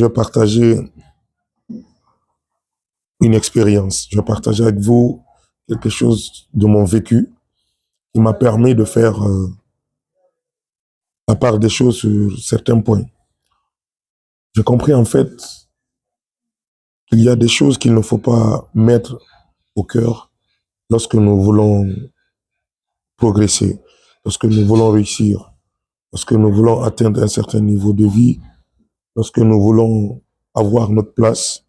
Je vais partager une expérience. Je vais partager avec vous quelque chose de mon vécu qui m'a permis de faire la part des choses sur certains points. J'ai compris en fait qu'il y a des choses qu'il ne faut pas mettre au cœur lorsque nous voulons progresser, lorsque nous voulons réussir, lorsque nous voulons atteindre un certain niveau de vie, lorsque nous voulons avoir notre place,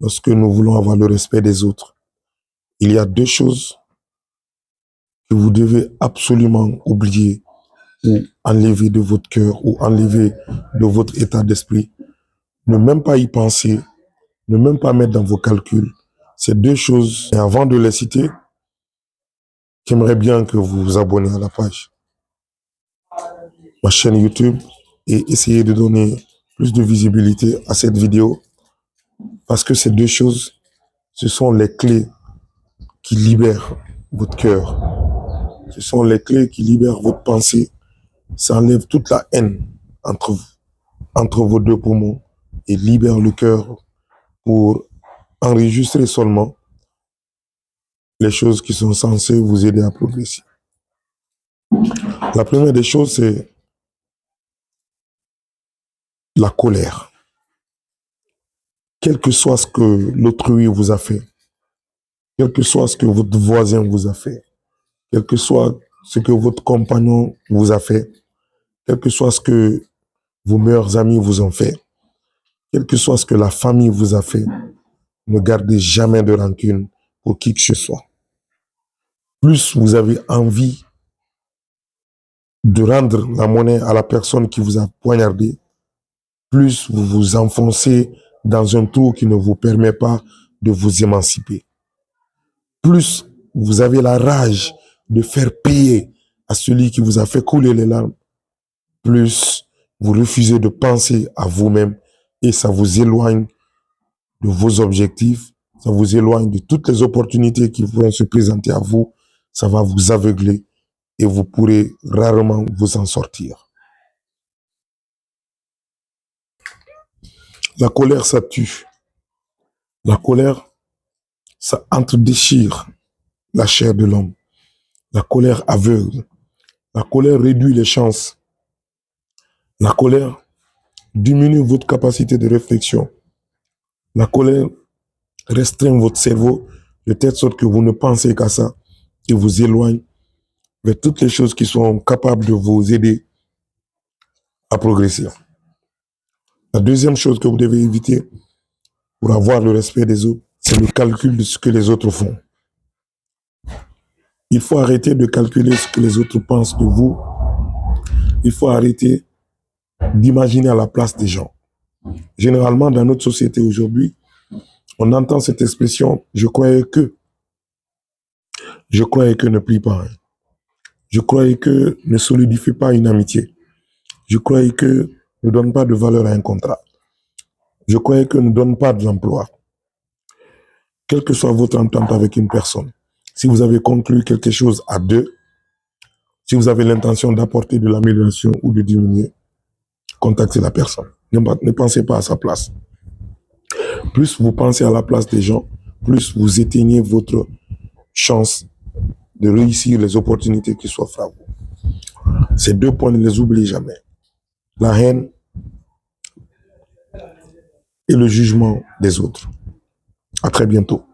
lorsque nous voulons avoir le respect des autres. Il y a deux choses que vous devez absolument oublier ou enlever de votre cœur ou enlever de votre état d'esprit. Ne même pas y penser, ne même pas mettre dans vos calculs. Ces deux choses, et avant de les citer, j'aimerais bien que vous vous abonnez à la page, ma chaîne YouTube, et essayez de donner plus de visibilité à cette vidéo parce que ces deux choses, ce sont les clés qui libèrent votre cœur. Ce sont les clés qui libèrent votre pensée. Ça enlève toute la haine entre vos deux poumons et libère le cœur pour enregistrer seulement les choses qui sont censées vous aider à progresser. La première des choses, c'est la colère. Quel que soit ce que l'autrui vous a fait, quel que soit ce que votre voisin vous a fait, quel que soit ce que votre compagnon vous a fait, quel que soit ce que vos meilleurs amis vous ont fait, quel que soit ce que la famille vous a fait, ne gardez jamais de rancune pour qui que ce soit. Plus vous avez envie de rendre la monnaie à la personne qui vous a poignardé, plus vous vous enfoncez dans un trou qui ne vous permet pas de vous émanciper. Plus vous avez la rage de faire payer à celui qui vous a fait couler les larmes, plus vous refusez de penser à vous-même et ça vous éloigne de vos objectifs, ça vous éloigne de toutes les opportunités qui vont se présenter à vous, ça va vous aveugler et vous pourrez rarement vous en sortir. La colère, ça tue. La colère, ça entredéchire la chair de l'homme. La colère aveugle. La colère réduit les chances. La colère diminue votre capacité de réflexion. La colère restreint votre cerveau de telle sorte que vous ne pensez qu'à ça et vous éloigne vers toutes les choses qui sont capables de vous aider à progresser. La deuxième chose que vous devez éviter pour avoir le respect des autres, c'est le calcul de ce que les autres font. Il faut arrêter de calculer ce que les autres pensent de vous. Il faut arrêter d'imaginer à la place des gens. Généralement, dans notre société aujourd'hui, on entend cette expression « je croyais que ». Je croyais que ne plie pas. Je croyais que ne solidifie pas une amitié. Je croyais que ne donne pas de valeur à un contrat. Je croyais que ne donne pas de l'emploi. Quelle que soit votre entente avec une personne, si vous avez conclu quelque chose à deux, si vous avez l'intention d'apporter de l'amélioration ou de diminuer, contactez la personne. Ne pensez pas à sa place. Plus vous pensez à la place des gens, plus vous éteignez votre chance de réussir les opportunités qui s'offrent à vous. Ces deux points, ne les oubliez jamais. La haine et le jugement des autres. À très bientôt.